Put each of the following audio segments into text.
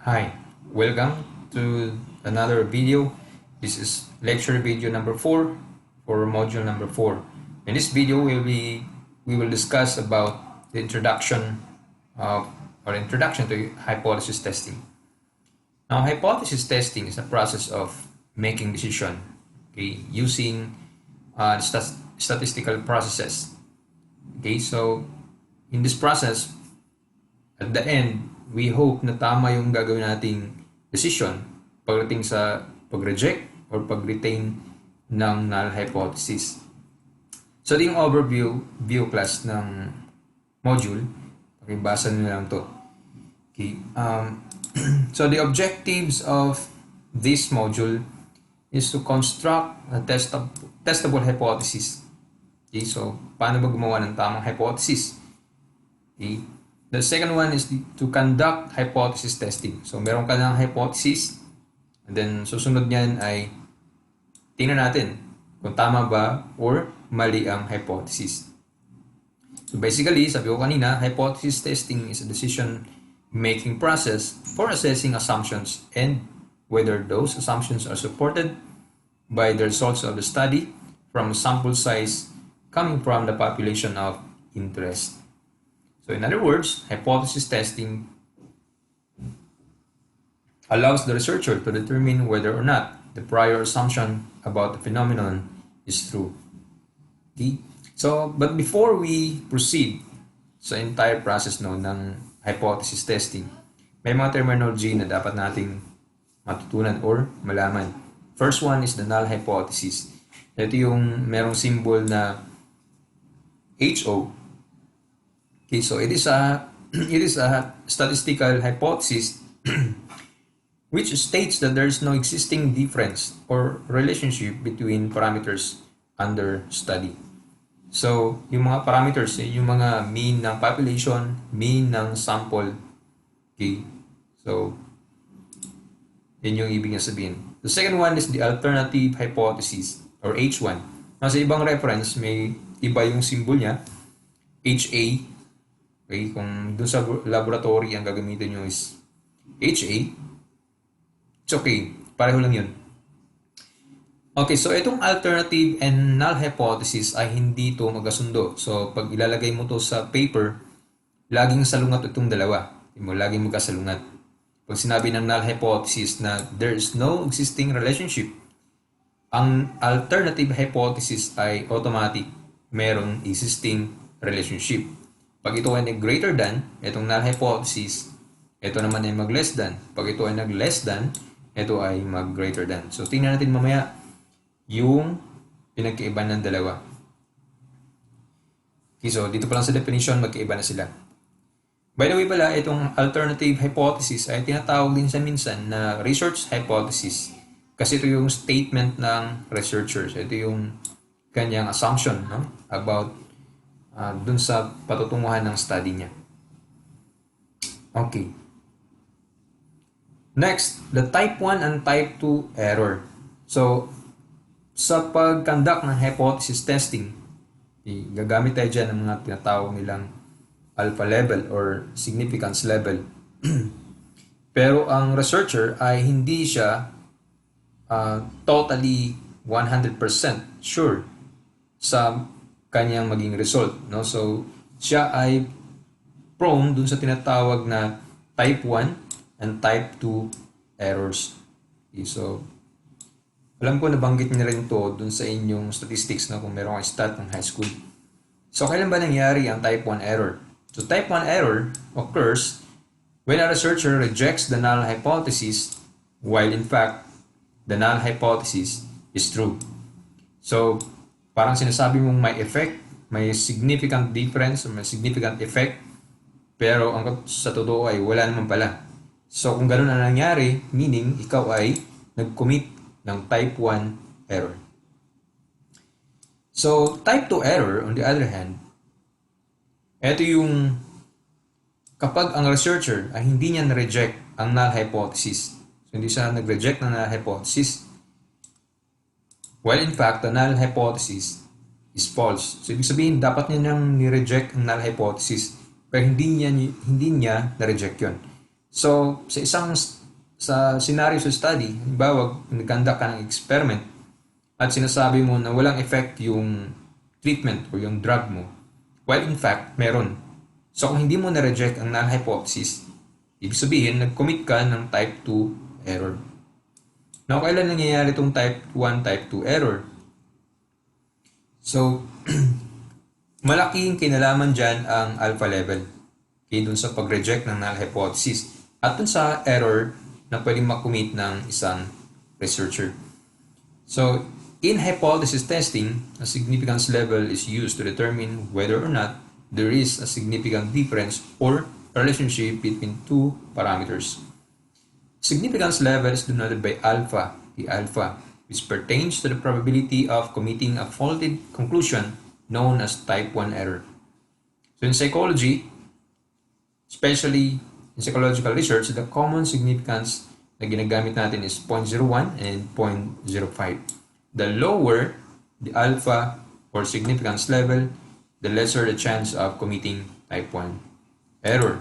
Hi, welcome to another video. This is lecture video number 4 for module number 4. In this video, we will discuss about the introduction of or introduction to hypothesis testing. Now, hypothesis testing is a process of making decision, okay, using statistical processes. Okay, so in this process, at the end, we hope na tama yung gagawin nating decision pagdating sa pag-reject or pag-retain ng null hypothesis. So, ito yung overview class ng module. Pakibasa nyo lang to. Okay. So, the objectives of this module is to construct a testable hypothesis. Okay. So, paano ba gumawa ng tamang hypothesis? Okay. The second one is to conduct hypothesis testing. So, meron ka ng hypothesis, and then susunod niyan ay tingnan natin kung tama ba or mali ang hypothesis. So, basically, sabi ko kanina, hypothesis testing is a decision-making process for assessing assumptions and whether those assumptions are supported by the results of the study from a sample size coming from the population of interest. So in other words, hypothesis testing allows the researcher to determine whether or not the prior assumption about the phenomenon is true. Okay? So, but before we proceed sa entire process ng hypothesis testing, may mga terminology na dapat nating matutunan or malaman. First one is the null hypothesis. Ito yung merong symbol na HO. Okay, so it is a statistical hypothesis which states that there is no existing difference or relationship between parameters under study. So, yung mga parameters, yung mga mean ng population, mean ng sample. Okay, so yun yung ibig niya sabihin. The second one is the alternative hypothesis or H1. Nasa ibang reference, may iba yung symbol niya, HA. Okay, kung doon sa laboratory ang gagamitin nyo is HA, it's okay. Pareho lang yun. Okay, so itong alternative and null hypothesis ay hindi ito magkasundo. So, pag ilalagay mo to sa paper, laging salungat itong dalawa. Laging magkasalungat. Pag sinabi ng null hypothesis na there is no existing relationship, ang alternative hypothesis ay automatic. Merong existing relationship. Pag ito ay nag-greater than, itong null hypothesis, ito naman ay mag-less than. Pag ito ay nag-less than, ito ay mag-greater than. So, tingnan natin mamaya yung pinagkaiba ng dalawa. Okay, so dito pa lang sa definition, magkaiba na sila. By the way pala, itong alternative hypothesis ay tinatawag din sa minsan na research hypothesis. Kasi ito yung statement ng researchers. Ito yung kanyang assumption, no? About dun sa patutunguhan ng study niya. Okay. Next, the type 1 and type 2 error. So, sa pag-conduct ng hypothesis testing, gagamit tayo dyan ng mga tinatawag nilang alpha level or significance level. Pero ang researcher ay hindi siya totally 100% sure sa kanyang maging result, no? So, siya ay prone dun sa tinatawag na type 1 and type 2 errors. Okay, so, alam ko nabanggit niyo rin to dun sa inyong statistics na kung meron kang stat ng high school. So, kailan ba nangyari ang type 1 error? So, type 1 error occurs when a researcher rejects the null hypothesis while in fact, the null hypothesis is true. So, parang sinasabi mong may effect, may significant difference, may significant effect, pero ang sa totoo ay wala naman pala. So kung gano'n ang nangyari, meaning ikaw ay nag-commit ng type 1 error. So type 2 error, on the other hand, ito yung kapag ang researcher ay hindi niya na-reject ang null hypothesis. So hindi siya nag-reject ng null hypothesis, while in fact, the null hypothesis is false. So, ibig sabihin, dapat niya nang ni-reject ang null hypothesis, pero hindi niya na-reject yun. So, sa scenario sa study, halimbawa, nagkanda ka ng experiment at sinasabi mo na walang effect yung treatment o yung drug mo, while in fact, meron. So, kung hindi mo na-reject ang null hypothesis, ibig sabihin, nag-commit ka ng type 2 error. Now, kailan nangyayari itong type 1, type 2 error? So, malaking kinalaman dyan ang alpha level. Okay, dun sa pag-reject ng null hypothesis. At dun sa error na pwedeng makommit ng isang researcher. So, in hypothesis testing, a significance level is used to determine whether or not there is a significant difference or relationship between two parameters. Significance level is denoted by alpha, the alpha, which pertains to the probability of committing a faulty conclusion known as type 1 error. So in psychology, especially in psychological research, the common significance na ginagamit natin is 0.01 and 0.05. The lower the alpha or significance level, the lesser the chance of committing type 1 error.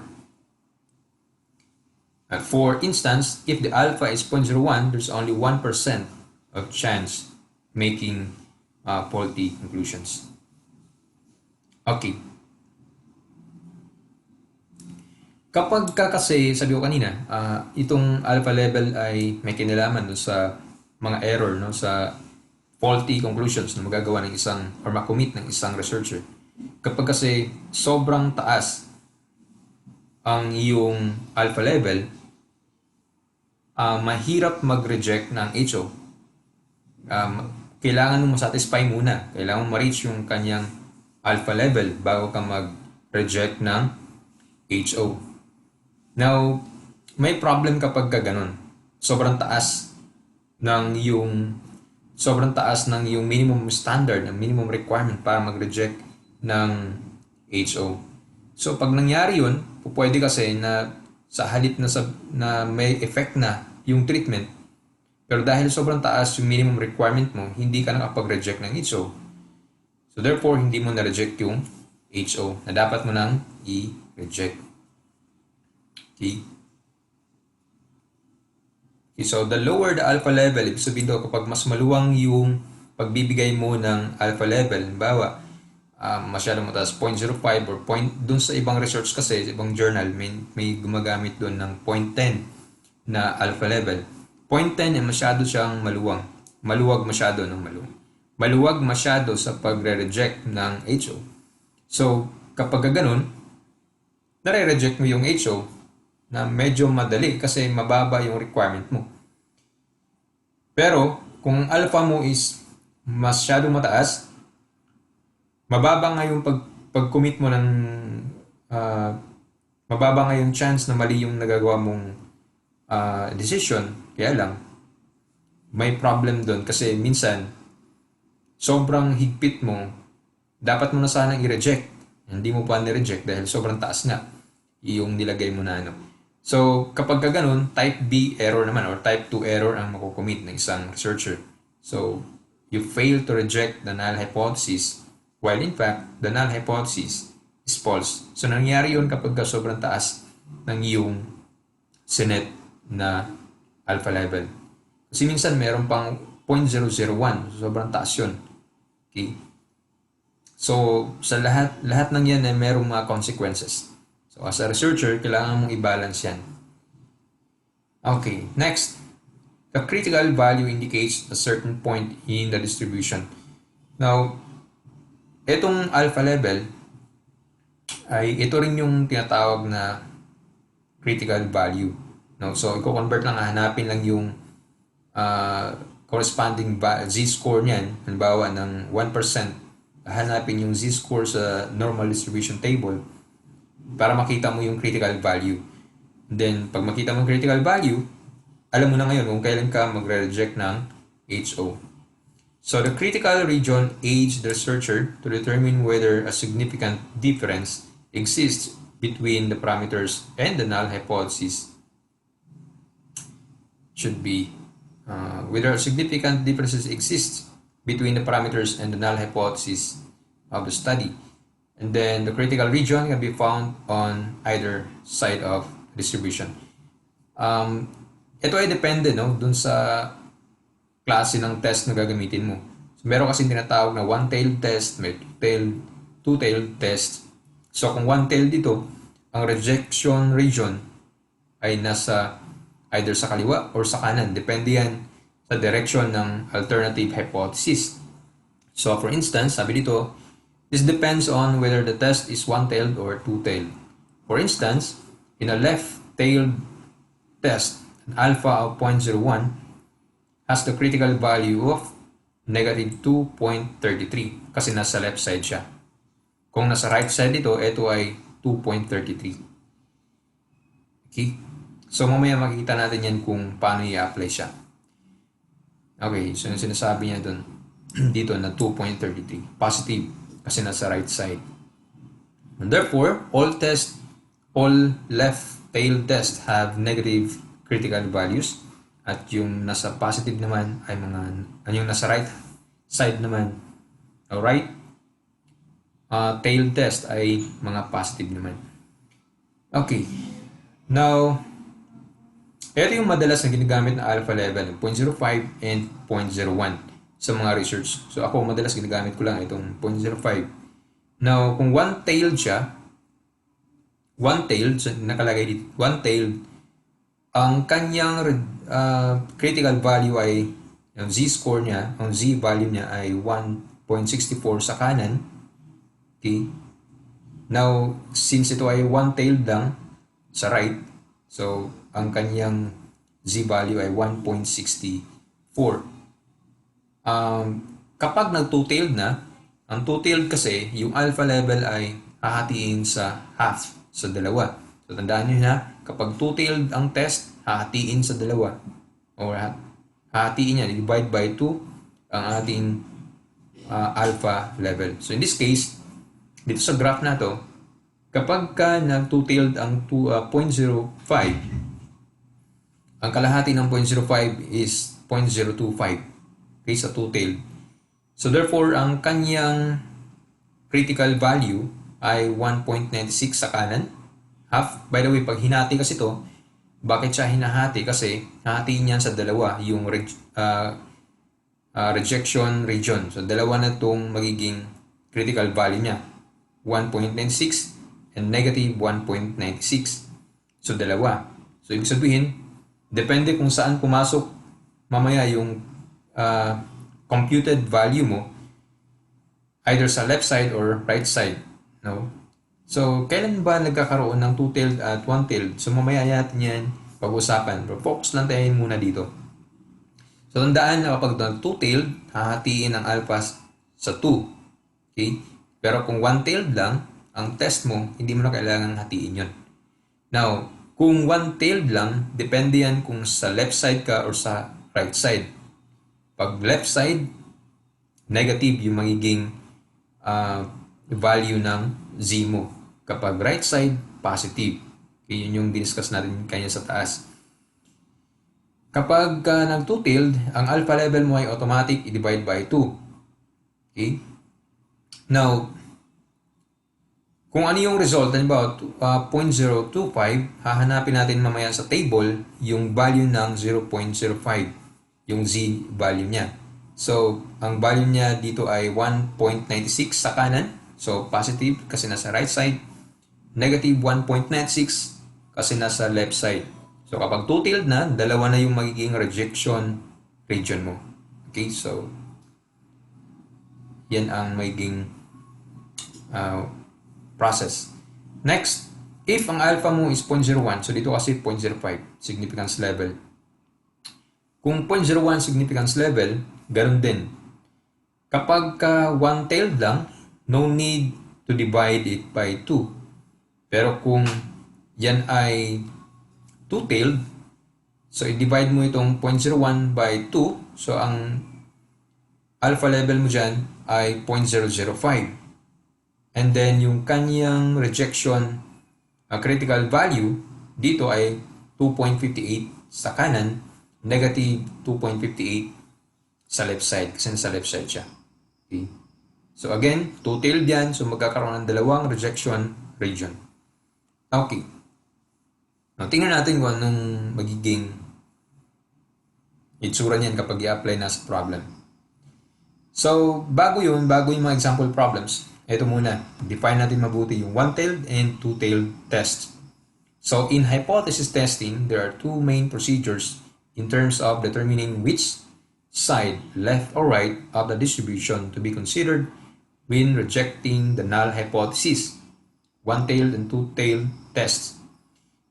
For instance, if the alpha is 0.01, there's only 1% of chance making faulty conclusions. Okay. Kapag kasi, sabi ko kanina, itong alpha level ay may kinalaman dun sa mga error, no, sa faulty conclusions na magagawa ng isang or makommit ng isang researcher. Kapag kasi sobrang taas ang iyong alpha level, mahirap mag-reject ng HO. Kailangan mo masatisfy muna. Kailangan mo ma-reach yung kanyang alpha level bago ka mag-reject ng HO. Now, may problem kapag ganun. Sobrang taas ng yung minimum standard, ng minimum requirement para mag-reject ng HO. So, pag nangyari yun, pwede kasi na sa halip na may effect na yung treatment, pero dahil sobrang taas yung minimum requirement mo, hindi ka nakapag-reject ng HO. So, therefore, hindi mo na-reject yung HO na dapat mo nang i-reject. Okay. So, the lower the alpha level, ibig sabihin daw kapag mas maluwang yung pagbibigay mo ng alpha level, halimbawa, masyadong mataas, 0.05 or dun sa ibang research kasi, sa ibang journal, may gumagamit dun ng 0.10 na alpha level. 0.10 ay masyado siyang maluwang. Maluwag masyado ng maluwag. Maluwag masyado sa pagre-reject ng HO. So, kapag ganun, nare-reject mo yung HO na medyo madali kasi mababa yung requirement mo. Pero, kung alpha mo is masyadong mataas, mababa nga yung pag-commit mo ng mababa nga yung chance na mali yung nagagawa mong decision. Kaya lang, may problem doon kasi minsan, sobrang higpit mo, dapat mo na sanang i-reject. Hindi mo pa ni-reject dahil sobrang taas nga yung nilagay mo na ano. So, kapag ganun, type B error naman or type 2 error ang makukommit ng isang researcher. So, you fail to reject the null hypothesis while in fact, the null hypothesis is false. So, nangyari yun kapag sobrang taas ng iyong sinet na alpha level. Kasi minsan meron pang 0.001. Sobrang taas yun. Okay? So, sa lahat ng yan ay merong mga consequences. So, as a researcher, kailangan mong i-balance yan. Okay, next. The critical value indicates a certain point in the distribution. Now, itong alpha level, ay ito rin yung tinatawag na critical value. No? So, i-convert lang, hanapin lang yung corresponding z-score niyan. Halimbawa ng 1%, hanapin yung z-score sa normal distribution table para makita mo yung critical value. Then, pag makita mo yung critical value, alam mo na ngayon kung kailan ka magre-reject ng HO. So, the critical region aids the researcher to determine whether a significant difference exists between the parameters and the null hypothesis. Should be whether significant differences exist between the parameters and the null hypothesis of the study. And then the critical region can be found on either side of distribution. Ito ay depende, no, dun sa klase ng test na gagamitin mo. So, meron kasing tinatawag na one-tailed test, may two-tailed test. So, kung one-tailed dito, ang rejection region ay nasa either sa kaliwa or sa kanan. Depende yan sa direction ng alternative hypothesis. So, for instance, sabi dito, this depends on whether the test is one-tailed or two-tailed. For instance, in a left-tailed test, an alpha of 0.01 has the critical value of negative 2.33 kasi nasa left side siya. Kung nasa right side ito ay 2.33. Okay? So, mamaya makikita natin yan kung paano i-apply siya. Okay, so yung sinasabi niya dun, dito na 2.33. Positive kasi nasa right side. And therefore, all left-tailed tests have negative critical values. At yung nasa positive naman ay yung nasa right side naman, right tail test ay mga positive naman. Okay. Now, ito yung madalas na ginagamit na alpha level, 0.05 and 0.01 sa mga research. So ako madalas ginagamit ko lang itong 0.05. Now, kung one-tailed siya, so nakalagay dito, one-tailed, ang kanyang critical value ay, yung z-score niya, ang z-value niya ay 1.64 sa kanan. Okay? Now, since ito ay one-tailed lang sa right, so ang kanyang z-value ay 1.64. Kapag nag-two-tailed na, ang two-tailed kasi, yung alpha level ay hahatiin sa half, sa dalawa. So, tandaan nyo na, kapag two-tailed ang test, hahatiin sa dalawa. Or hahatiin niya, divide by 2 ang ating alpha level. So, in this case, dito sa graph na to, kapag ka nag-two-tailed ang 0.05, ang kalahati ng 0.05 is 0.025. Okay, sa two-tailed. So, therefore, ang kanyang critical value ay 1.96 sa kanan. Half. By the way, pag hinati kasi ito, bakit siya hinahati? Kasi hahatiin niyan sa dalawa yung rejection region. So, dalawa na itong magiging critical value niya. 1.96 and negative 1.96. So, dalawa. So, ibig sabihin, depende kung saan pumasok mamaya yung computed value mo, either sa left side or right side. No? So, kailan ba nagkakaroon ng two-tailed at one-tailed? So, mamaya natin yan pag-usapan. Pero focus lang tayo muna dito. So, tandaan na kapag two-tailed, hahatiin ang alpha sa 2. Okay? Pero kung one-tailed lang, ang test mo, hindi mo na kailangan hatiin yun. Now, kung one-tailed lang, depende yan kung sa left side ka or sa right side. Pag left side, negative yung magiging value ng z mo. Kapag right side, positive. Okay, yun yung diniscuss natin kanya sa taas. Kapag nag-two-tailed, ang alpha level mo ay automatic i-divide by 2. Okay? Now, kung ano yung result, halimbawa 0.025, hahanapin natin mamaya sa table yung value ng 0.05, yung z value niya. So, ang value niya dito ay 1.96 sa kanan. So, positive kasi nasa right side. Negative 1.96 kasi nasa left side. So, kapag two-tailed na, dalawa na yung magiging rejection region mo. Okay, so, yan ang magiging process. Next, if ang alpha mo is 0.01, so dito kasi 0.05, significance level. Kung 0.01 significance level, ganun din. Kapag one-tailed lang, no need to divide it by 2. Pero kung yan ay two-tailed, so i-divide mo itong 0.01 by 2, so ang alpha level mo dyan ay 0.005. And then yung kanyang rejection critical value dito ay 2.58 sa kanan, negative 2.58 sa left side kasi sa left side siya. Okay. So again, two-tailed yan, so magkakaroon ng dalawang rejection region. Okay. Now, tingnan natin kung anong magiging itsura niyan kapag i-apply na sa problem. So, bago yung mga example problems, ito muna, define natin mabuti yung one-tailed and two-tailed tests. So, in hypothesis testing, there are two main procedures in terms of determining which side, left or right, of the distribution to be considered when rejecting the null hypothesis, one-tailed and two-tailed tests.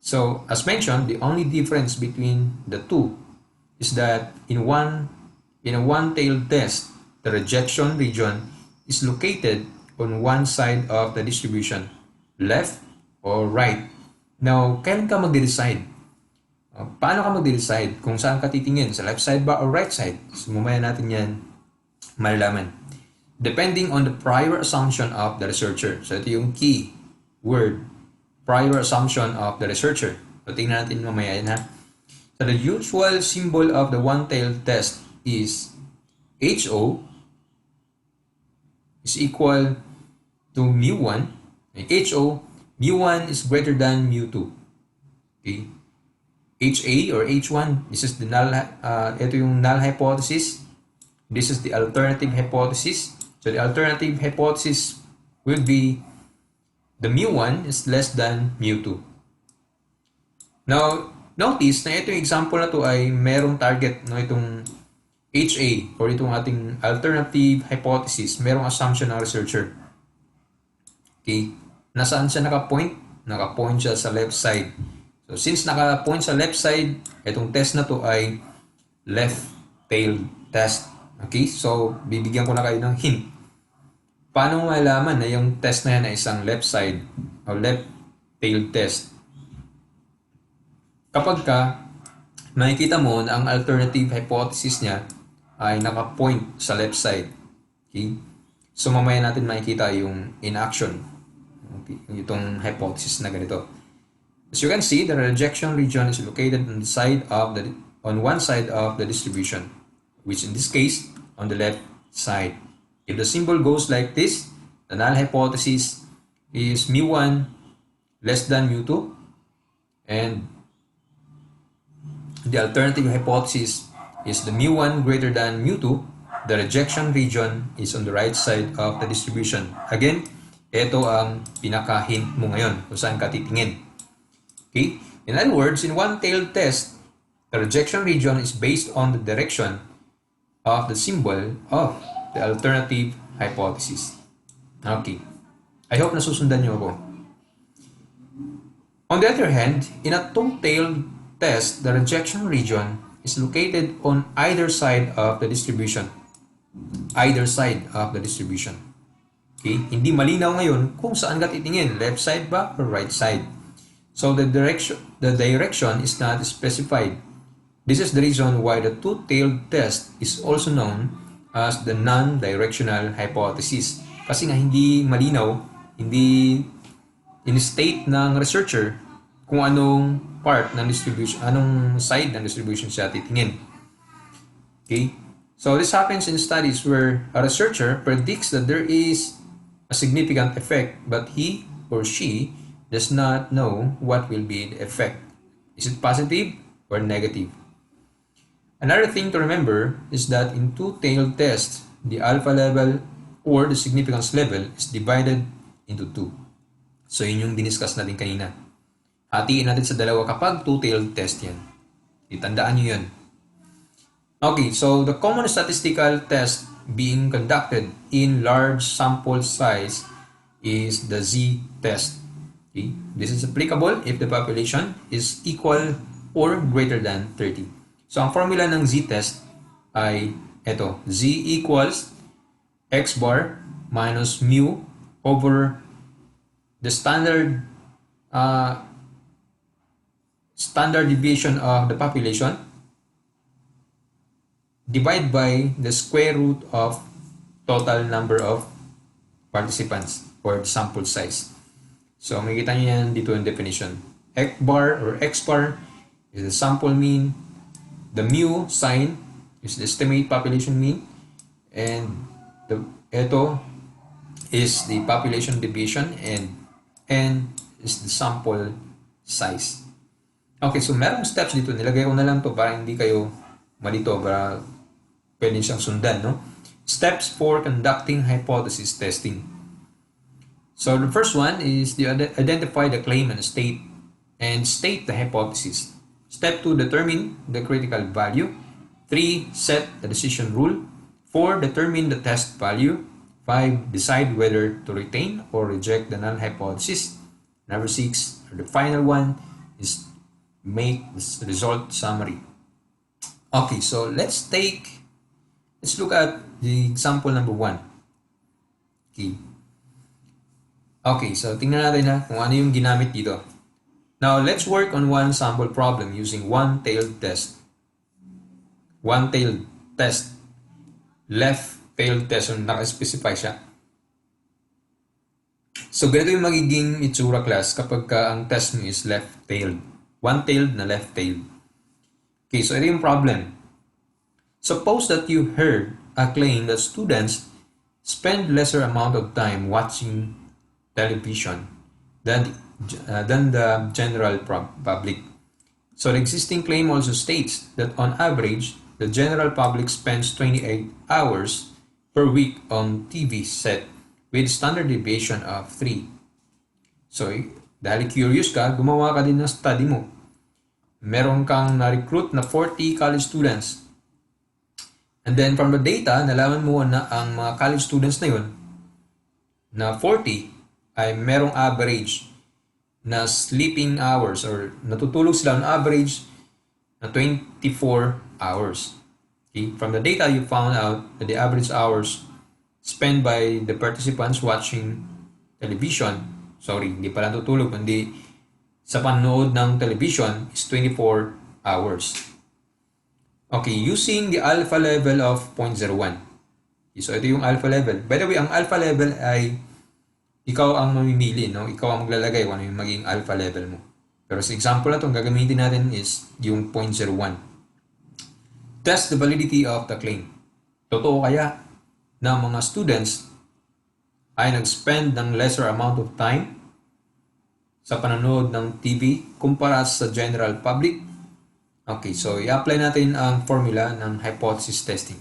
So, as mentioned, the only difference between the two is that in a one-tailed test, the rejection region is located on one side of the distribution, left or right. Now, kailan ka magde-decide? Paano ka magde-decide kung saan ka titingin? Sa left side ba or right side? So, mamaya natin yan malalaman. Depending on the prior assumption of the researcher. So, ito yung key word, prior assumption of the researcher. So, tingnan natin mamaya yan ha. So, the usual symbol of the one-tailed test is HO is equal to mu1. HO, mu1 is greater than mu2. Okay? HA or H1, this is the null, ito yung null hypothesis. This is the alternative hypothesis. So, the alternative hypothesis will be the mu1 is less than mu2. Now, notice na ito yung example na to ay merong target, no, itong HA or itong ating alternative hypothesis, merong assumption ng researcher. Okay? Nasaan siya naka-point? Naka-point siya sa left side. So, since naka-point sa left side, itong test na to ay left-tailed test. Okay? So, bibigyan ko na kayo ng hint. Paano malaman na yung test na yan ay isang left side o left-tailed test? Kapag ka makikita mo na ang alternative hypothesis niya ay naka-point sa left side. Okay? So, mamaya natin makikita yung in action. Okay? Itong hypothesis na ganito. As you can see, the rejection region is located on one side of the distribution, which in this case, on the left side. If the symbol goes like this, the null hypothesis is mu1 less than mu2, and the alternative hypothesis is the mu1 greater than mu2. The rejection region is on the right side of the distribution. Again, ito ang pinaka-hint mo ngayon kung saan ka titingin. Okay? In other words, in one-tailed test, the rejection region is based on the direction of the symbol of the alternative hypothesis. Okay. I hope nasusundan niyo ako. On the other hand, in a two-tailed test, the rejection region is located on either side of the distribution. Either side of the distribution. Okay? Hindi malinaw ngayon kung saan ka titingin, left side ba or right side. So the direction is not specified. This is the reason why the two-tailed test is also known as the non-directional hypothesis. Kasi nga hindi malinaw, hindi in-state ng researcher kung anong part ng distribution, anong side ng distribution siya titingin. Okay? So this happens in studies where a researcher predicts that there is a significant effect, but he or she does not know what will be the effect. Is it positive or negative? Another thing to remember is that in two-tailed tests, the alpha level or the significance level is divided into two. So yun yung diniscuss natin kanina. Hatiin natin sa dalawa kapag two-tailed test yan. Itandaan nyo yun. Okay, so the common statistical test being conducted in large sample size is the z-test. Okay? This is applicable if the population is equal or greater than 30. So, ang formula ng z-test ay ito. Z equals x bar minus mu over the standard deviation of the population divided by the square root of total number of participants or sample size. So, makikita nyo yan dito in definition. X bar or x bar is the sample mean. The mu sign is the estimate population mean. And ito is the population deviation and n is the sample size. Okay, so merong steps dito. Nilagay ko na lang to para hindi kayo malito, para pwede siyang sundan, no? Steps for conducting hypothesis testing. So the first one is to identify the claim and state the hypothesis. Step 2, determine the critical value. 3, set the decision rule. 4, determine the test value. 5, decide whether to retain or reject the null hypothesis. Number 6, or the final one, is make the result summary. Okay, so let's look at the example number 1. Okay. Okay, so tingnan natin na kung ano yung ginamit dito. Now, let's work on one sample problem using one-tailed test. One-tailed test. Left-tailed test, so naka-specify siya. So, ganito yung magiging itsura class kapag ang test mo is left-tailed. One-tailed na left-tailed. Okay, so ito yung problem. Suppose that you heard a claim that students spend lesser amount of time watching television than the general public. So the existing claim also states that on average, the general public spends 28 hours per week on TV set with standard deviation of 3. So dahil curious ka, gumawa ka din ng study mo. Meron kang na-recruit na 40 college students. And then from the data, nalaman mo na ang mga college students na yun, na 40, ay merong average na sleeping hours or natutulog sila on average na 24 hours. Okay? From the data, you found out that the average hours spent by the participants watching television, hindi pala tutulog, kundi sa panood ng television is 24 hours. Okay, using the alpha level of 0.01. Okay, so ito yung alpha level. By the way, ang alpha level ay ikaw ang mamimili, no? Ikaw ang maglalagay kung ano yung maging alpha level mo. Pero sa example na ito, gagamitin natin is yung 0.01. Test the validity of the claim. Totoo kaya na mga students ay nag-spend ng lesser amount of time sa panonood ng TV kumpara sa general public? Okay, so i-apply natin ang formula ng hypothesis testing.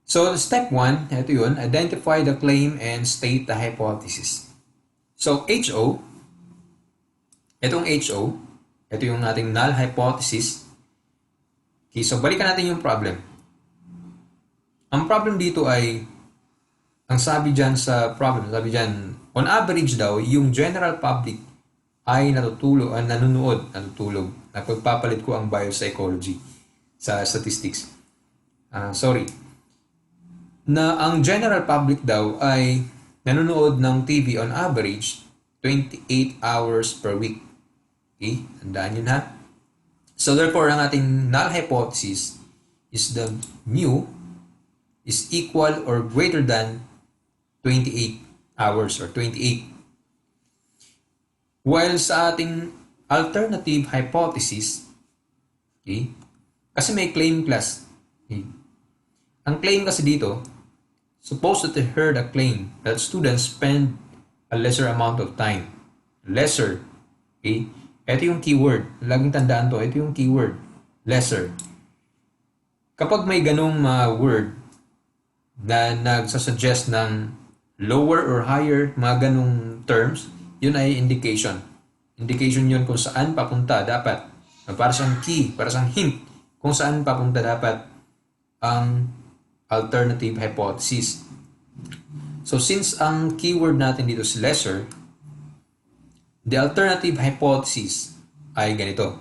So, step 1, ito yun, identify the claim and state the hypothesis. So, HO, itong HO, ito yung ating null hypothesis. Okay, so balikan natin yung problem. Ang problem dito ay, ang sabi dyan sa problem, sabi dyan, on average daw, yung general public ay nanonood, napagpapalit ko ang biopsychology sa statistics. Na ang general public daw ay nanonood ng TV on average 28 hours per week. Okay? Tandaan yun ha. So therefore, ang ating null hypothesis is the mu is equal or greater than 28 hours or 28. While sa ating alternative hypothesis, okay, kasi may claim class. Okay. Ang claim kasi dito, suppose that they heard a claim that students spend a lesser amount of time. Lesser. Okay? Ito yung keyword. Laging tandaan to. Ito yung keyword. Lesser. Kapag may ganong word na nagsasuggest ng lower or higher, mga ganong terms, yun ay indication. Indication yun kung saan papunta dapat. Para siyang key, para siyang hint kung saan papunta dapat ang alternative hypothesis. So since ang keyword natin dito is lesser, the alternative hypothesis ay ganito.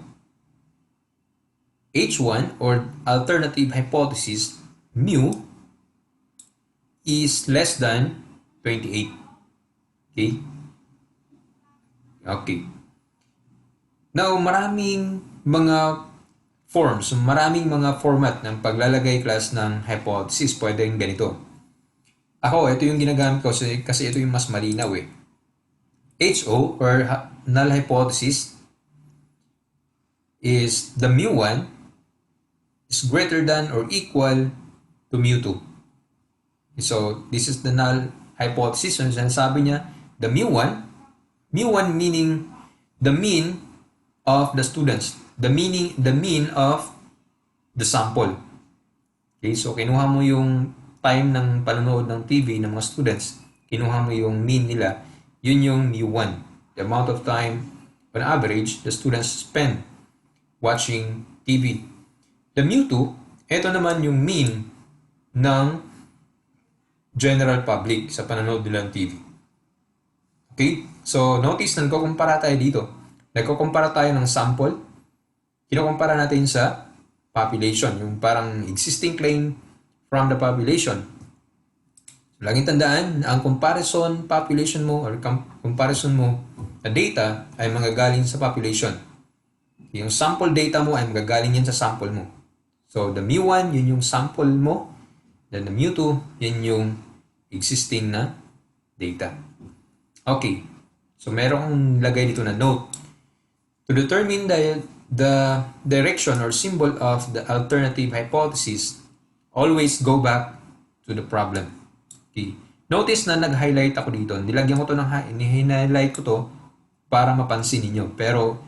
H1 or alternative hypothesis mu is less than 28. Okay? Okay. Now, maraming mga forms, maraming mga format ng paglalagay class ng hypothesis. Pwedeng ganito. Ako, ito yung ginagamit ko kasi ito yung mas malinaw eh. HO or null hypothesis is the mu1 is greater than or equal to mu2. So, this is the null hypothesis. So, sinasabi niya, the mu1 meaning the mean of the students, the mean of the sample. Okay, so kinuha mo yung time ng panonood ng TV ng mga students, kinuha mo yung mean nila, yun yung mu1. The amount of time, on average, the students spend watching TV. The mu2, ito naman yung mean ng general public sa panonood nila ng TV. Okay, so notice na nagkukumpara tayo dito. Nagkukumpara tayo ng sample, kinukumpara natin sa population, yung parang existing claim from the population. Laging tandaan na ang comparison population mo or comparison mo na data ay manggagaling sa population. Yung sample data mo ay manggagaling yan sa sample mo. So the mu1, yun yung sample mo. Then the mu2, yun yung existing na data. Okay, so merong lagay dito na note. To determine the direction or symbol of the alternative hypothesis, always go back to the problem. Okay. Notice na nag-highlight ako dito. Nilagyan ko to ni-highlight ko to para mapansin niyo. Pero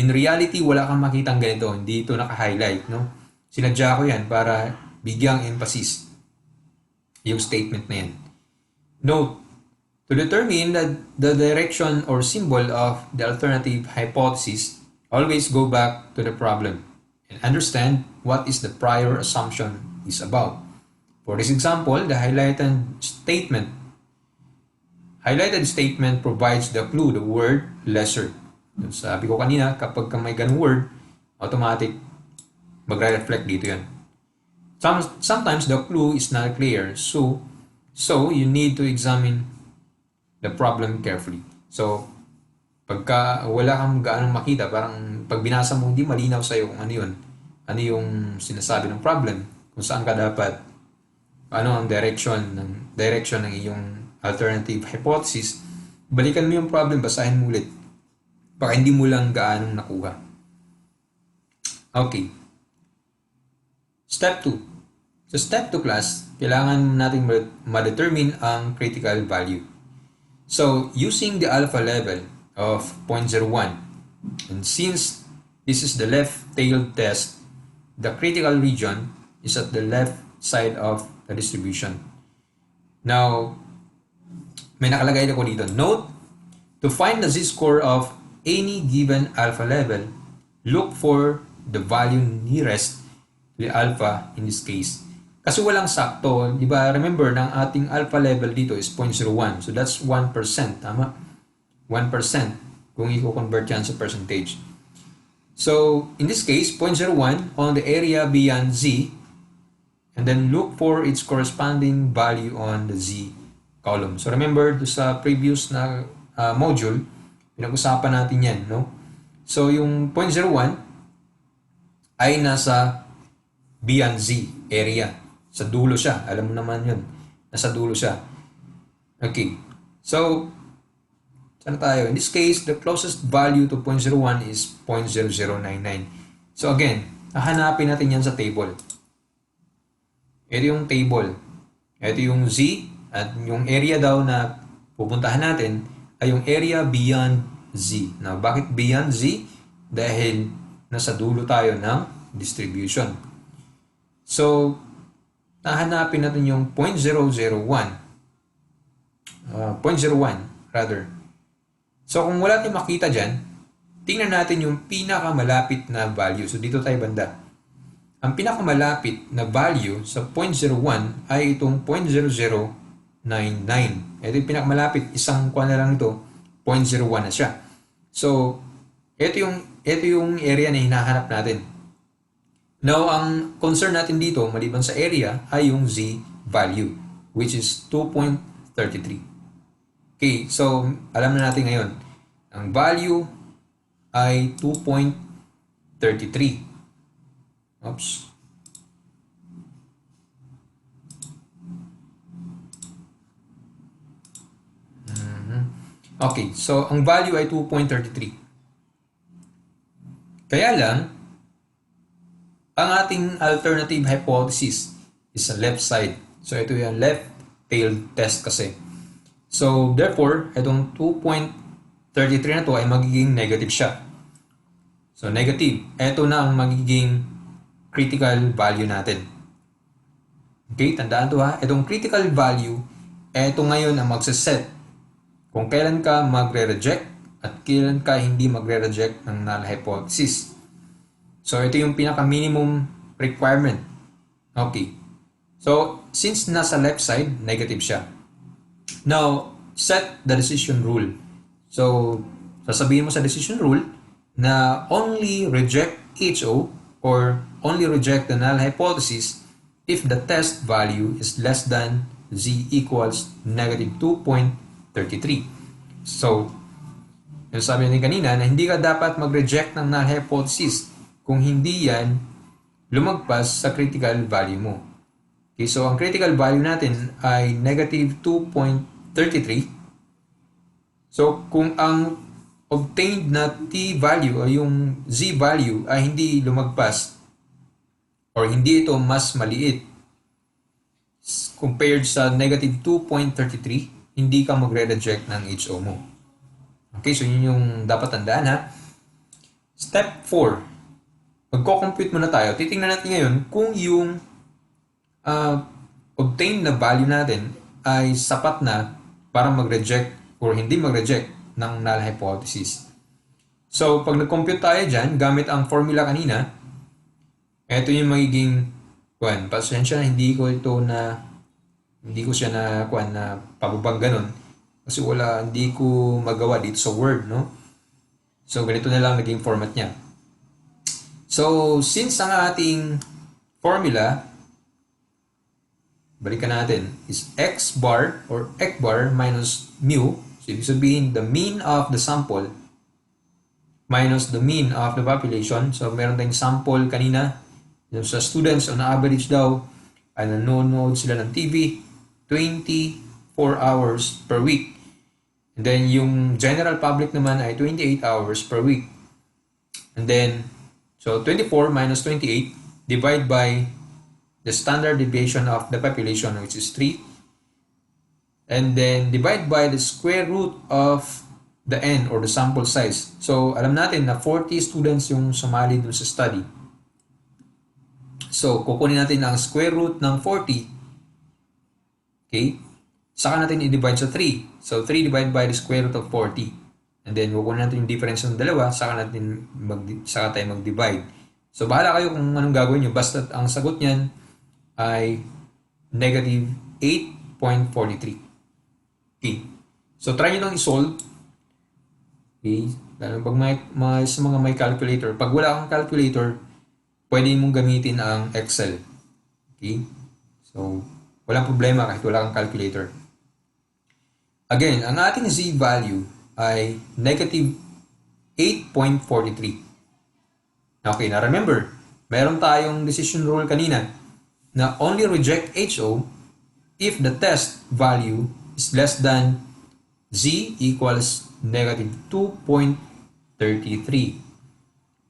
in reality, wala kang makitang ganito. Hindi ito naka-highlight, no? Sinadya ko yan para bigyang emphasis yung statement na yan. Note, to determine the direction or symbol of the alternative hypothesis, always go back to the problem and understand what is the prior assumption is about. For this example, the highlighted statement provides the clue, the word lesser. Sabi ko kanina, kapag may ganung word, automatic magre-reflect dito yan. Sometimes the clue is not clear, so you need to examine the problem carefully. So, pagka wala kang gaanong makita, parang pag binasa mo, hindi malinaw sa'yo kung ano yun. Ano yung sinasabi ng problem, kung saan ka dapat, ano ang direction ng iyong alternative hypothesis, balikan mo yung problem, basahin mo ulit. Baka hindi mo lang gaanong nakuha. Okay. Step 2. Sa step 2 class, kailangan natin ma-determine ang critical value. So, using the alpha level of 0.01, and since this is the left-tailed test, the critical region is at the left side of the distribution. Now, may nakalagay ako dito. Note, to find the z-score of any given alpha level, look for the value nearest to the alpha in this case. Kasi walang sakto, di ba? Remember, ng ating alpha level dito is 0.01. So that's 1%, tama? 1% kung i-convert yan sa percentage. So, in this case, 0.01 on the area beyond z, and then look for its corresponding value on the z column. So, remember, sa previous na module, pinag-usapan natin yan, no? So, yung 0.01 ay nasa beyond z area. Sa dulo siya. Alam mo naman yun. Nasa dulo siya. Okay. So, saan tayo? In this case, the closest value to 0.01 is 0.0099. So, again, hahanapin natin yan sa table. Ito yung table. Ito yung z. At yung area daw na pupuntahan natin ay yung area beyond z. Now, bakit beyond z? Dahil nasa dulo tayo ng distribution. So, hahanapin natin yung 0.001. 0.01 rather. So, kung wala tayong makita dyan, tingnan natin yung pinakamalapit na value. So, dito tayo banda. Ang pinakamalapit na value sa 0.01 ay itong 0.0099. Ito yung pinakamalapit. Isang kuha na lang ito, 0.01 na siya. So, ito yung area na hinahanap natin. Now, ang concern natin dito, maliban sa area, ay yung z value, which is 2.33. Okay, so alam na natin ngayon, ang value ay 2.33. Oops. Okay, so ang value ay 2.33. Kaya lang, ang ating alternative hypothesis is sa left side. So, ito yung left-tailed test kasi. So, therefore, itong 2.33 na to ay magiging negative siya. So, negative. Ito na ang magiging critical value natin. Okay, tandaan to ha. Itong critical value, ito ngayon ang magsaset kung kailan ka magre-reject at kailan ka hindi magre-reject ng null hypothesis. So, ito yung pinaka-minimum requirement. Okay. So, since nasa left side, negative siya. Now, set the decision rule. So, sasabihin mo sa decision rule na only reject HO or only reject the null hypothesis if the test value is less than z equals negative 2.33. So, yung sabi natin kanina na hindi ka dapat mag-reject ng null hypothesis kung hindi yan lumagpas sa critical value mo. Okay, so ang critical value natin ay negative 2.33. So, kung ang obtained na t value o yung z value ay hindi lumagpas or hindi ito mas maliit compared sa negative 2.33, hindi ka magre-reject ng HO mo. Okay, so yun yung dapat tandaan ha. Step 4. Magko-compute muna tayo. Titingnan natin ngayon kung yung obtained na value natin ay sapat na para mag-reject or hindi mag-reject ng null hypothesis. So, pag nag-compute tayo dyan, gamit ang formula kanina, ito yung magiging, pasensya na hindi ko siya na pababang ganun. Kasi hindi ko magawa dito sa Word, no? So, ganito na lang naging format niya. So, since ang ating formula, balikan natin, is x bar or x bar minus mu. So, ibig sabihin, the mean of the sample minus the mean of the population. So, meron tayong sample kanina. Yung sa students, on average daw, ay nanonood sila ng TV 24 hours per week. And then, yung general public naman ay 28 hours per week. And then, so 24 minus 28 divide by the standard deviation of the population, which is 3. And then divide by the square root of the n or the sample size. So, alam natin na 40 students yung sumali dun sa study. So, kukunin natin ang square root ng 40. Okay? Saka natin i-divide sa 3. So, 3 divided by the square root of 40. And then, kukunin natin yung difference ng dalawa, saka tayo mag-divide. So, bahala kayo kung anong gagawin nyo. Basta ang sagot niyan ay negative 8.43. Okay. So, try nyo nang i-solve. Okay. Lalo pag sa mga may calculator. Pag wala kang calculator, pwede mong gamitin ang Excel. Okay. So, walang problema kahit wala kang calculator. Again, ang ating z value ay negative 8.43. Okay, na remember, meron tayong decision rule kanina na only reject HO if the test value is less than z equals negative 2.33.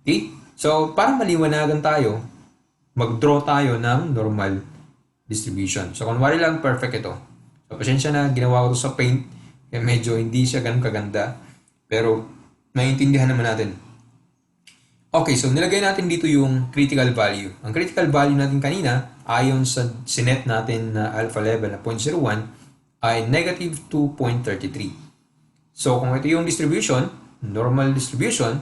Okay? So, para maliwanagan tayo, mag-draw tayo ng normal distribution. So, kunwari lang perfect ito. So, pasensya na, ginawa ko ito sa Paint. Kaya medyo hindi siya ganun kaganda. Pero, naiintindihan naman natin. Okay, so nilagay natin dito yung critical value. Ang critical value natin kanina, ayon sa sinet natin na alpha level na 0.01, ay negative 2.33. So, kung ito yung distribution, normal distribution,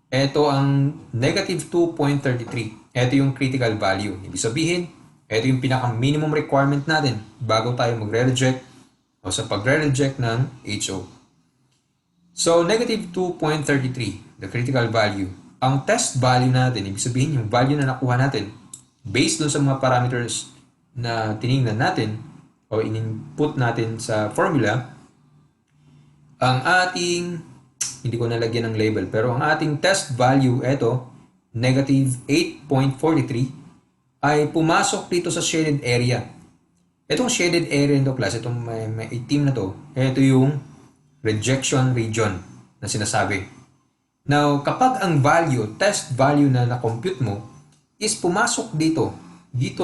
ito ang negative 2.33. Ito yung critical value. Ibig sabihin, ito yung pinaka-minimum requirement natin bago tayo magre-reject o sa pagre-reject ng HO. So, negative 2.33, the critical value. Ang test value natin, ibig sabihin yung value na nakuha natin, based dun sa mga parameters na tinignan natin o in-input natin sa formula, ang ating, hindi ko nalagyan ng label, pero ang ating test value, ito, negative 8.43, ay pumasok dito sa shaded area. Itong shaded area nito, class, itong may itim na to, ito yung rejection region na sinasabi. Now, kapag ang value, test value na na-compute mo, is pumasok dito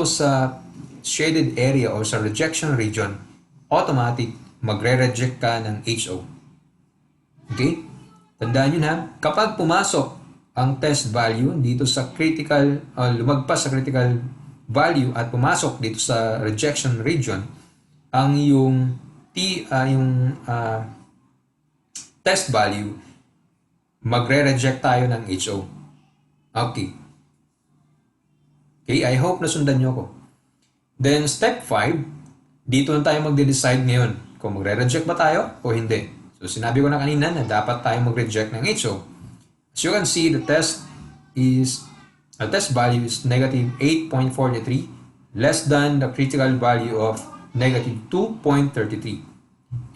sa shaded area o sa rejection region, automatic, magre-reject ka ng HO. Okay? Tandaan nyo na, kapag pumasok ang test value dito sa critical, lumagpas sa critical value at pumasok dito sa rejection region, ang yung test value, magre-reject tayo ng HO. Okay. Okay, I hope nasundan nyo ako. Then, step 5, dito na tayo magde-decide ngayon kung magre-reject ba tayo o hindi. So, sinabi ko na kanina na dapat tayo mag-reject ng HO. As you can see, the test value is negative 8.43, less than the critical value of negative 2.33,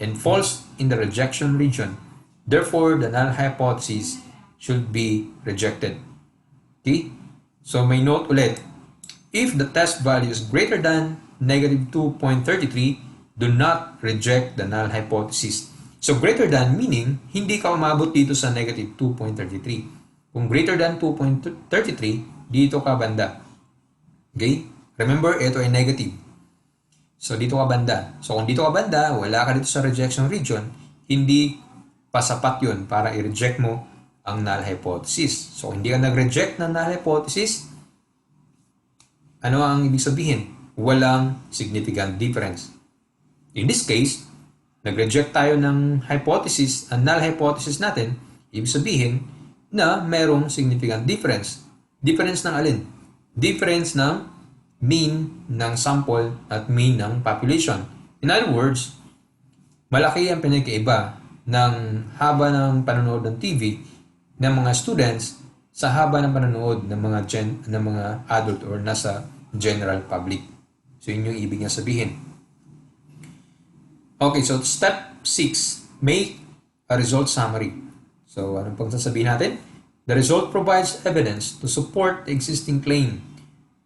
and falls in the rejection region. Therefore, the null hypothesis should be rejected. Okay? So, may note ulit. If the test value is greater than negative 2.33, do not reject the null hypothesis. So, greater than meaning, hindi ka umabot dito sa negative 2.33. Kung greater than 2.33, dito ka banda. Okay? Remember, ito ay negative. So, dito ka banda. So, kung dito ka banda, wala ka dito sa rejection region, hindi pa sapat yun para i-reject mo ang null hypothesis. So, hindi ka nag-reject ng null hypothesis, ano ang ibig sabihin? Walang significant difference. In this case, nag-reject tayo ng hypothesis, ang null hypothesis natin, ibig sabihin na merong significant difference. Difference ng alin? Difference ng mean ng sample at mean ng population. In other words, malaki ang pinagkaiba ng haba ng panonood ng TV ng mga students sa haba ng panonood ng mga adult or nasa general public. So, yun yung ibig niya sabihin. Okay, so step 6, make a result summary. So, anong pang sasabihin natin? The result provides evidence to support the existing claim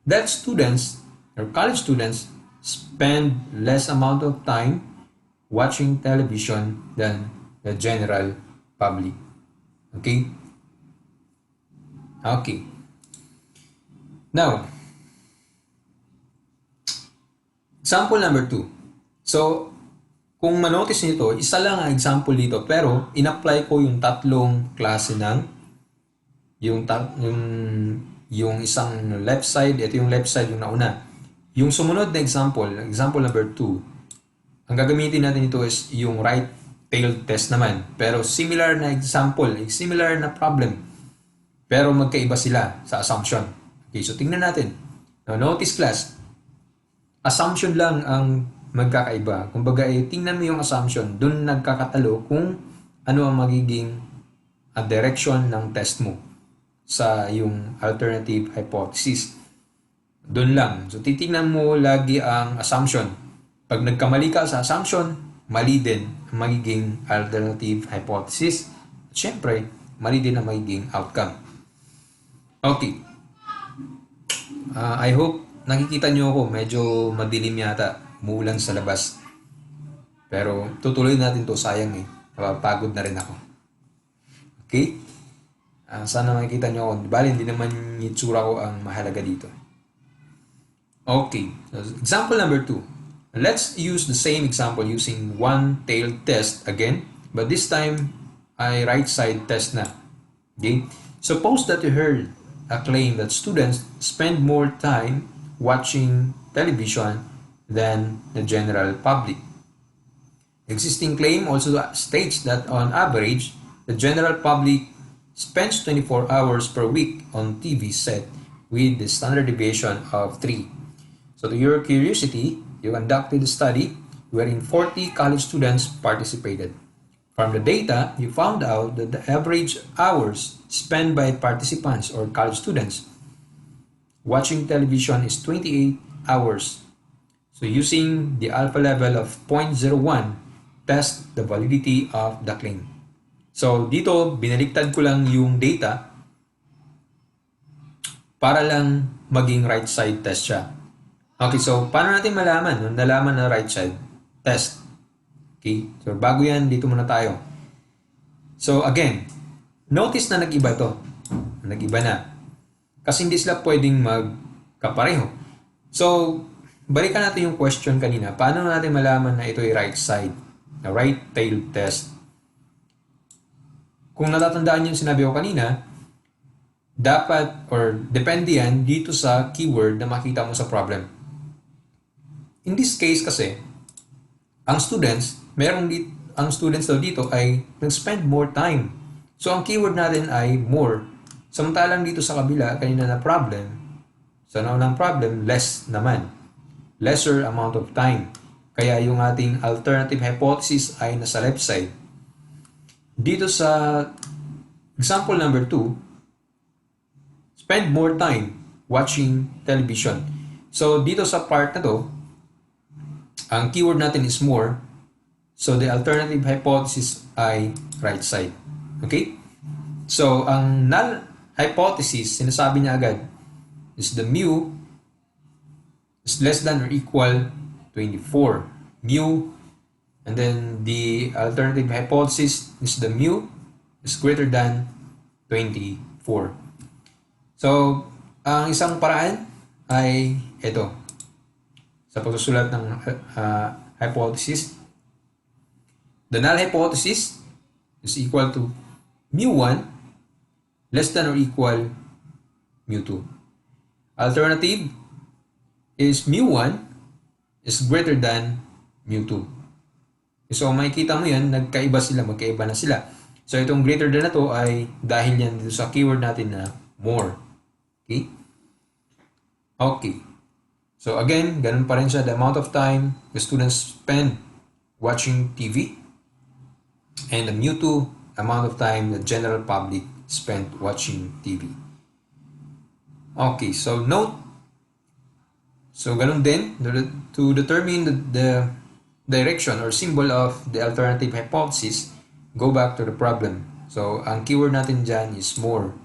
that students or college students spend less amount of time watching television than the general public. Okay? Okay. Now, example number 2. So, kung manotice nito, isa lang ang example dito, pero in-apply ko yung tatlong klase ng yung isang left side, ito yung left side yung nauna. Yung sumunod na example number 2, ang gagamitin natin ito is yung right-tailed test naman. Pero similar na example, similar na problem. Pero magkaiba sila sa assumption. Okay, so tingnan natin. Now, notice class, assumption lang ang magkakaiba. Kumbaga, tingnan mo yung assumption, dun nagkakatalo kung ano ang magiging direction ng test mo sa yung alternative hypothesis. Dun lang. So, titingnan mo lagi ang assumption. Pag nagkamali ka sa assumption, mali din ang magiging alternative hypothesis. At syempre, mali din ang magiging outcome. Okay. I hope nakikita nyo ako. Medyo madilim yata. Umuulan sa labas. Pero tutuloy natin to. Sayang eh. Napapagod na rin ako. Okay? Sana makikita nyo ako. Bali, hindi naman yung tsura ko ang mahalaga dito. Okay. Example number 2. Let's use the same example using one-tailed test again. But this time, ay right side test na. Okay? Suppose that you heard a claim that students spend more time watching television than the general public. Existing claim also states that on average, the general public spends 24 hours per week on TV set with the standard deviation of 3. So to your curiosity, you conducted a study wherein 40 college students participated. From the data, you found out that the average hours spent by participants or college students watching television is 28 hours. So using the alpha level of 0.01, test the validity of the claim. So dito, binaliktad ko lang yung data para lang maging right side test siya. Okay, so paano natin malaman? Nalaman na right side test. Okay, so bago yan, dito muna tayo. So again, notice na nag-iba to. Nag-iba na. Kasi hindi sila pwedeng magkapareho. So, balikan natin yung question kanina. Paano natin malaman na ito ay right side? Na right tail test. Kung natatandaan yung sinabi ko kanina, dapat or depende yan dito sa keyword na makita mo sa problem. In this case kasi, ang students daw dito ay nag-spend more time. So, ang keyword natin ay more. Samantalang dito sa kabila, kanina na problem, sa naunang problem, less naman. Lesser amount of time. Kaya yung ating alternative hypothesis ay nasa left side. Dito sa example number 2, spend more time watching television. So, dito sa part na to, ang keyword natin is more. So, the alternative hypothesis ay right side. Okay? So, ang null hypothesis, sinasabi niya agad, is the mu is less than or equal 24. Mu, and then the alternative hypothesis is the mu is greater than 24. So, ang isang paraan ay ito. Sa pagsusulat ng hypothesis, the null hypothesis is equal to mu1 less than or equal mu2. Alternative is mu1 is greater than mu2. So, makikita mo yan, magkaiba na sila. So, itong greater than na to ay dahil yan dito sa keyword natin na more. Okay? Okay. So, again, ganun pa rin siya, the amount of time the students spend watching TV, and the mu2, amount of time the general public spent watching TV. Okay, so note, so ganun din, to determine the direction or symbol of the alternative hypothesis, go back to the problem. So, ang keyword natin dyan is more.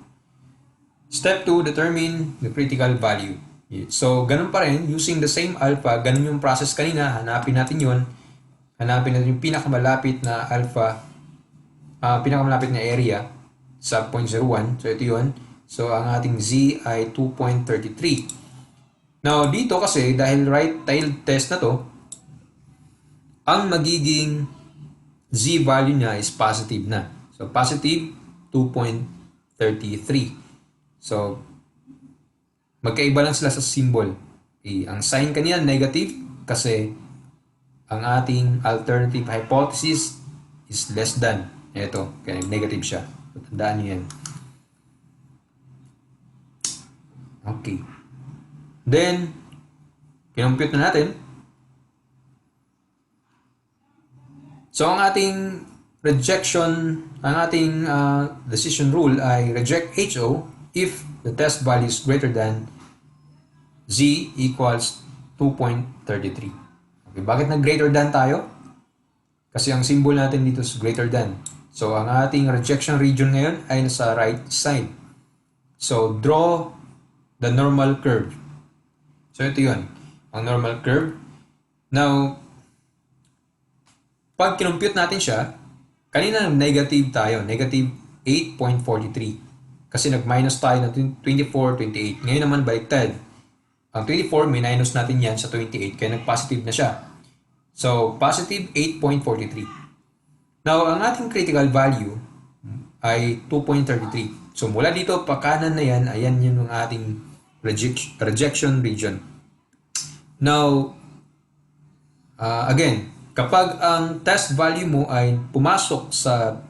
Step 2, determine the critical value. So, ganun pa rin, using the same alpha, ganun yung process kanina, hanapin natin yun. Hanapin natin yung pinakamalapit na alpha, pinakamalapit na area sa 0.01. So, ito yun. So, ang ating z ay 2.33. Now, dito kasi, dahil right-tiled test na to, ang magiging z value niya is positive na. So, positive 2.33. So, magkaiba lang sila sa symbol. Okay. Ang sign kanina negative kasi ang ating alternative hypothesis is less than. Ito, kaya negative siya. So, tandaan nyo yan. Okay. Then, kinompute na natin. So, ang ating decision rule ay reject HO if the test value is greater than z equals 2.33. Okay, bakit nag-greater than tayo? Kasi ang symbol natin dito is greater than. So, ang ating rejection region ngayon ay nasa right side. So, draw the normal curve. So, ito yun. Ang normal curve. Now, pag kinompute natin siya, kanina negative tayo. Negative 8.43. Kasi nag-minus tayo ng 24, 28. Ngayon naman baliktad. Ang 24, minus natin yan sa 28. Kaya nag-positive na siya. So, positive 8.43. Now, ang ating critical value ay 2.33. So, mula dito, pa kanan na yan, ayan yun ang ating rejection region. Now, again, kapag ang test value mo ay pumasok sa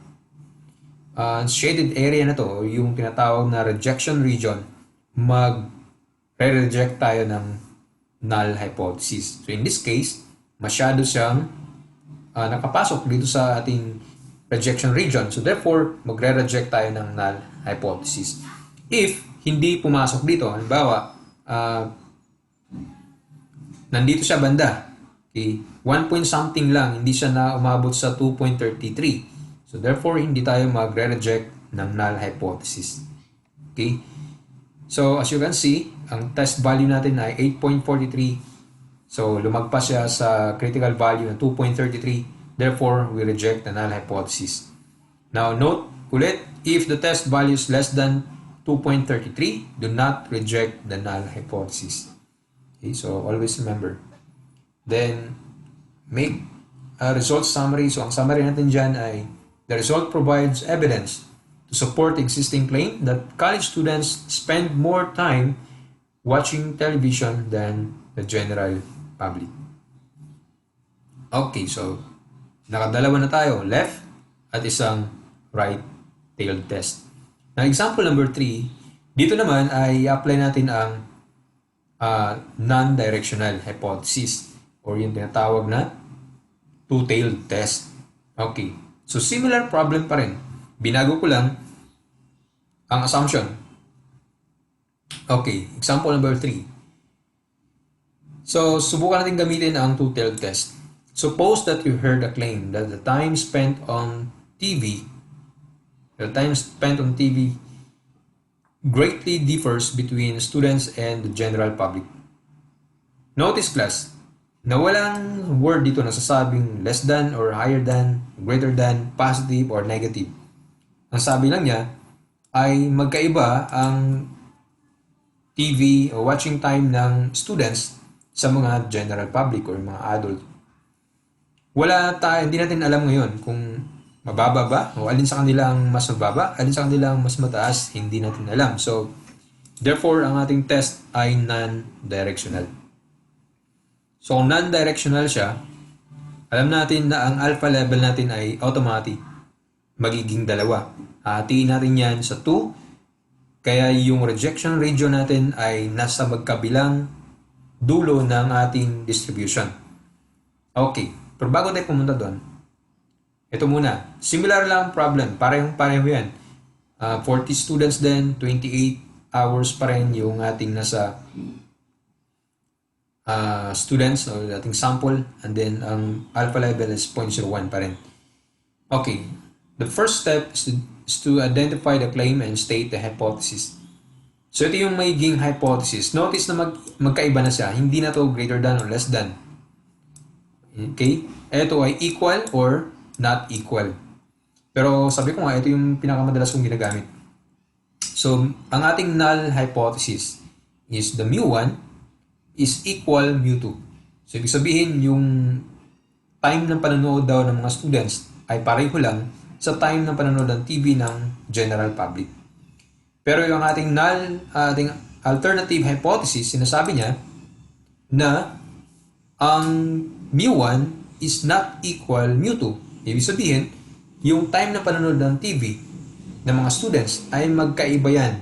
shaded area na to, yung tinatawag na rejection region, mag-reject tayo ng null hypothesis. So in this case, masyado siyang nakapasok dito sa ating rejection region. So therefore, magre-reject tayo ng null hypothesis. If hindi pumasok dito, halimbawa, nandito siya banda, okay, 1 point something lang, hindi siya na umabot sa 2.33. So therefore, hindi tayo magre-reject ng null hypothesis. Okay? So as you can see, ang test value natin ay 8.43. So lumagpas siya sa critical value ng 2.33. Therefore, we reject the null hypothesis. Now note ulit, if the test value is less than 2.33, do not reject the null hypothesis. Okay? So always remember. Then, make a result summary. So ang summary natin dyan ay the result provides evidence to support the existing claim that college students spend more time watching television than the general public. Okay, so nakadalawa na tayo, left at isang right-tailed test. Now, example number 3, dito naman ay apply natin ang non-directional hypothesis or yung tinatawag na two-tailed test. Okay, so similar problem pa rin. Binago ko lang ang assumption. Okay, example number 3. So, subukan natin gamitin ang two-tailed test. Suppose that you heard a claim that the time spent on TV greatly differs between students and the general public. Notice class, na walang word dito na sasabing less than or higher than, greater than, positive or negative. Ang sabi lang niya ay magkaiba ang TV o watching time ng students sa mga general public or mga adult. Hindi natin alam ngayon kung mababa ba o alin sa kanila ang mas mababa, alin sa kanila ang mas mataas, hindi natin alam. So, therefore, ang ating test ay non-directional. So, kung non-directional siya, alam natin na ang alpha level natin ay automatic. Magiging 2. Hatiin natin yan sa 2. Kaya yung rejection region natin ay nasa magkabilang dulo ng ating distribution. Okay, pero bago tayo pumunta doon, ito muna. Similar lang problem. Parehong-pareho yan. 40 students din, 28 hours pa rin yung ating nasa students o ating sample, and then ang alpha level is 0.01 pa rin. Okay, the first step is to identify the claim and state the hypothesis. So ito yung magiging hypothesis. Notice na magkaiba na siya. Hindi na to greater than or less than. Okay? Ito ay equal or not equal. Pero sabi ko nga, ito yung pinakamadalas kong ginagamit. So, ang ating null hypothesis is the mu1 is equal mu2. So, ibig sabihin, yung time ng panonood daw ng mga students ay pareho lang sa time ng panonood ng TV ng general public. Pero yung ating ating alternative hypothesis, sinasabi niya na ang mu1 is not equal mu2. Ibig sabihin, yung time na panonood ng TV ng mga students ay magkaiba yan.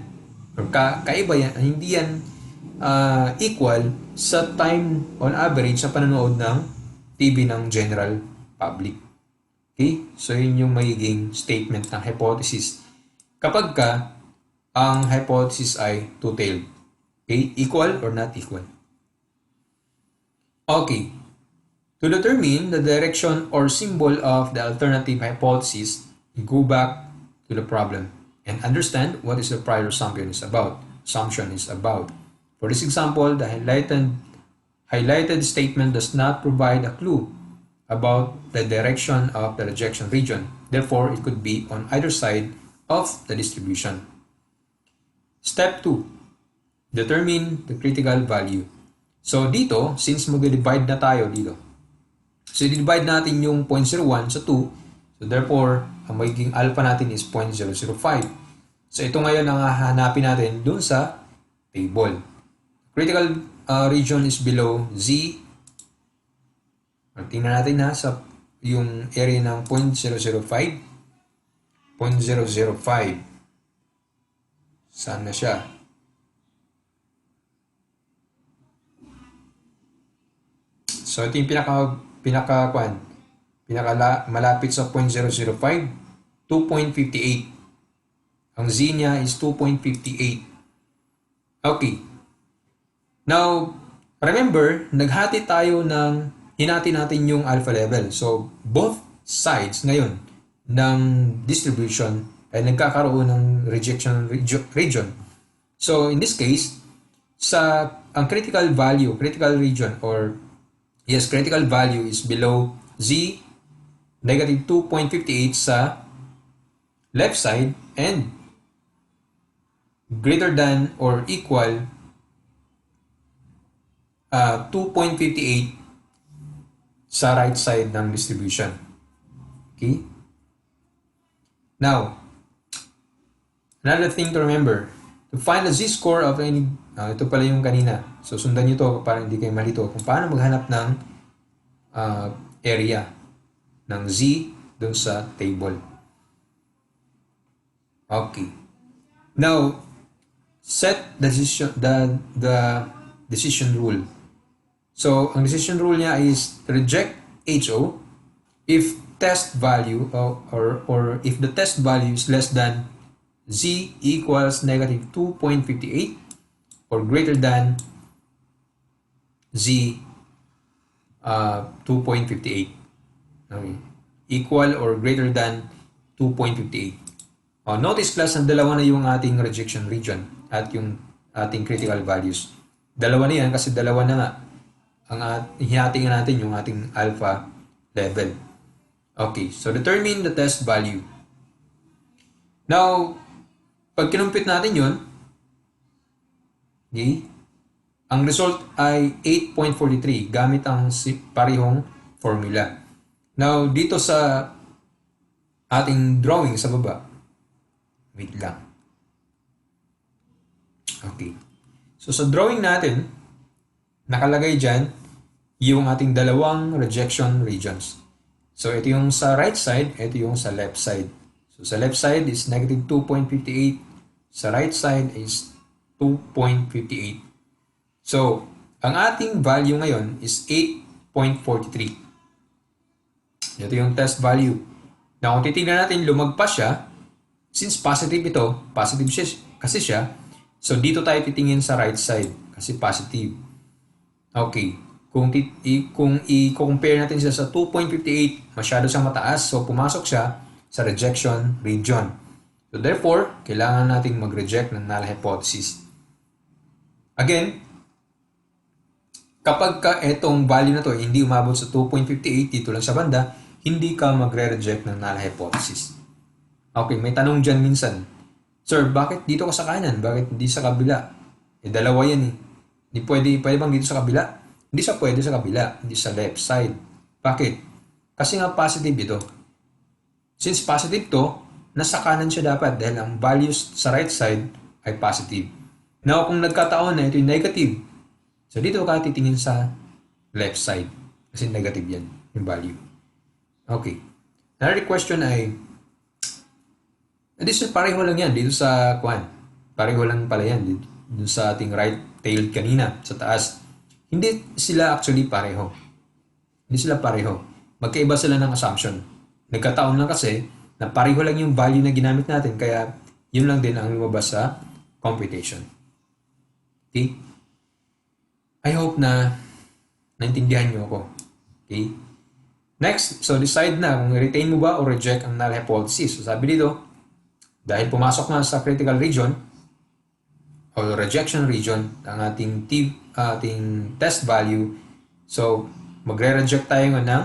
Or kaiba yan, hindi yan equal sa time on average sa panonood ng TV ng general public. Okay? So, yun yung magiging statement ng hypothesis. Kapag ang hypothesis ay two-tailed. Okay? Equal or not equal. Okay. To determine the direction or symbol of the alternative hypothesis, you go back to the problem and understand what is the prior assumption is about. For this example, the highlighted statement does not provide a clue about the direction of the rejection region. Therefore, it could be on either side of the distribution. Step 2. Determine the critical value. So dito, since mag-divide na tayo dito, so i-divide natin yung 0.01 sa 2. So therefore, ang magiging alpha natin is 0.005. So ito ngayon ang hahanapin natin dun sa table. Critical region is below Z. Tingnan natin sa yung area ng 0.005. 0.005. Saan na siya? So ito yung malapit sa 0.005, 2.58. Ang Z niya is 2.58. Okay. Now, remember, hinati natin yung alpha level. So, both sides ngayon ng distribution ay nagkakaroon ng rejection region. So, in this case, ang critical value is below Z, negative 2.58 sa left side, and greater than or equal 2.58 sa right side ng distribution. Okay? Now, Another thing to remember, to find the z-score of any, ito pala yung kanina. So sundan nyo to para hindi kayo malito kung paano maghanap ng area ng z dun sa table. Okay. Now, set the decision rule. So, ang decision rule niya is reject HO if test value or if the test value is less than z equals negative 2.58 or greater than z 2.58. Okay. Equal or greater than 2.58. Notice class na dalawa na yung ating rejection region at yung ating critical values. Dalawa na yan kasi dalawa na nga ang hihatingin natin yung ating alpha level. Okay, so determine the test value. Now, pag kinumpit natin yun, okay, ang result ay 8.43 gamit ang parehong formula. Now, dito sa ating drawing sa baba, wait lang. Okay. So, sa drawing natin, nakalagay dyan yung ating dalawang rejection regions. So, ito yung sa right side, ito yung sa left side. So, sa left side is negative 2.58. Sa right side is 2.58. So, ang ating value ngayon is 8.43. Ito yung test value. Now, kung titignan natin, lumagpas siya. Since positive ito, positive siya, kasi siya. So, dito tayo titingin sa right side kasi positive. Okay. Kung i-compare natin siya sa 2.58, masyado siyang mataas. So, pumasok siya sa rejection region. So, therefore, kailangan nating mag-reject ng null hypothesis. Again, kapag itong value na to hindi umabot sa 2.58 dito lang sa banda, hindi ka magre-reject ng null hypothesis. Okay, may tanong dyan minsan, Sir, bakit dito ka sa kanan? Bakit hindi sa kabila? Dalawa yan eh. Hindi pwede bang dito sa kabila? Hindi siya pwede sa kabila, hindi sa left side. Bakit? Kasi nga positive ito. Since positive to, nasa kanan siya dapat dahil ang values sa right side ay positive. Now, kung nagkataon na ito yung negative, so dito ka titingin sa left side kasi negative yan, yung value. Okay. Another question ay, pareho lang yan dito sa kwan. Pareho lang pala yan dito sa ating right-tailed kanina sa taas. Hindi sila actually pareho. Hindi sila pareho. Magkaiba sila ng assumption. Nagkataon lang kasi na pareho lang yung value na ginamit natin kaya yun lang din ang lumabas sa computation. Okay? I hope na naintindihan nyo ako. Okay? Next, so decide na kung retain mo ba o reject ang null hypothesis. So sabi dito, dahil pumasok na sa critical region o rejection region ang ating test value, so magre-reject tayo ng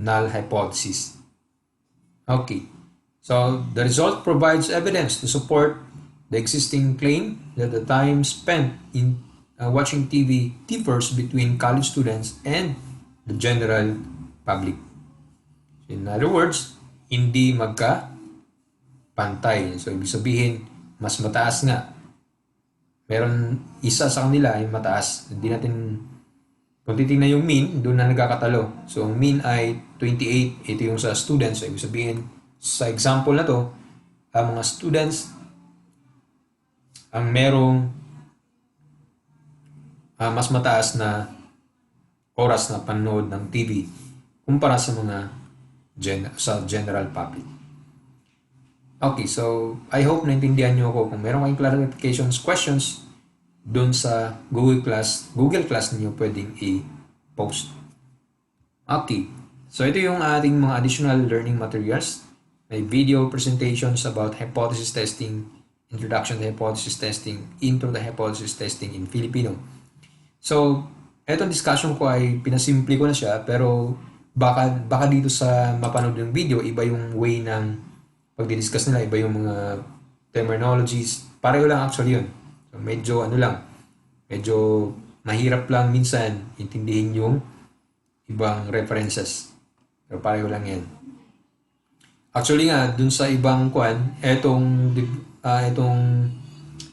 null hypothesis. Okay. So the result provides evidence to support the existing claim that the time spent in watching TV differs between college students and the general public. In other words, hindi magka-pantay. So, ibig sabihin, mas mataas nga. Meron isa sa kanila ay mataas. Hindi natin, kung titignan yung mean, doon na nagkakatalo. So, ang mean ay 28. Ito yung sa students. So, ibig sabihin, sa example na to, ang mga students ang merong mas mataas na oras na panood ng TV kumpara sa mga general public. Okay, so I hope naintindihan nyo ako. Kung meron kayong clarifications, questions doon sa Google Class ninyo pwedeng i-post. Okay, so ito yung ating mga additional learning materials. May video presentations about hypothesis testing, introduction to hypothesis testing, intro to hypothesis testing in Filipino. So, etong discussion ko ay pinasimple ko na siya, pero baka dito sa mapanood ng video, iba yung way ng pagdi-discuss nila, iba yung mga terminologies. Pareho lang actually yun. So, medyo mahirap lang minsan intindihin yung ibang references. Pero pareho lang yan. Actually nga, dun sa ibang etong itong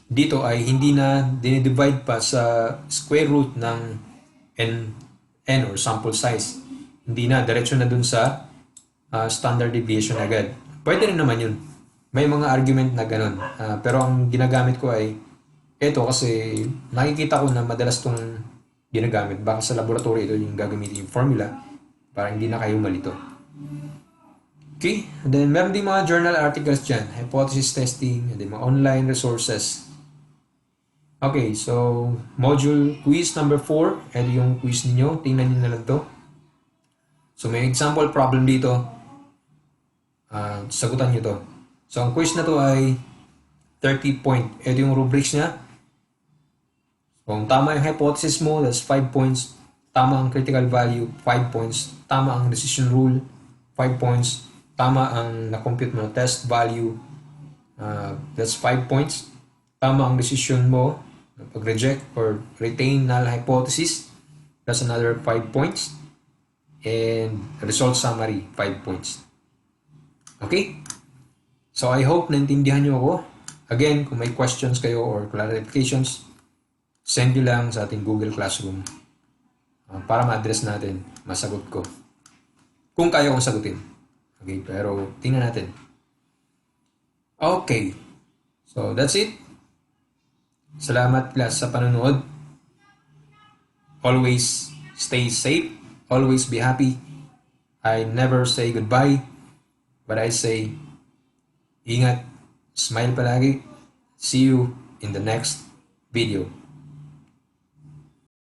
dito ay hindi na dinidivide pa sa square root ng n or sample size. Hindi na, diretso na dun sa standard deviation agad. Pwede rin naman yun. May mga argument na ganun. Pero ang ginagamit ko ay ito kasi nakikita ko na madalas itong ginagamit. Baka sa laboratory ito yung gagamitin yung formula para hindi na kayo malito. Okay, and then meron din mga journal articles dyan, hypothesis testing, and then mga online resources. Okay, so module quiz number 4, ito yung quiz ninyo, tingnan nyo na lang to. So may example problem dito, sagutan nyo to. So ang quiz na to ay 30 point, ito yung rubrics niya. So kung tama yung hypothesis mo, that's 5 points. Tama ang critical value, 5 points. Tama ang decision rule, 5 points. Tama ang na-compute mo na test value, that's 5 points. Tama ang decision mo, pag-reject or retain null hypothesis, that's another 5 points. And result summary, 5 points. Okay? So I hope naintindihan nyo ako. Again, kung may questions kayo or clarifications, send nyo lang sa ating Google Classroom para ma-address natin, masagot ko. Kung kaya kong sagutin. Okay, pero tingnan natin. Okay. So, that's it. Salamat class sa panonood. Always stay safe. Always be happy. I never say goodbye, but I say ingat, smile palagi. See you in the next video.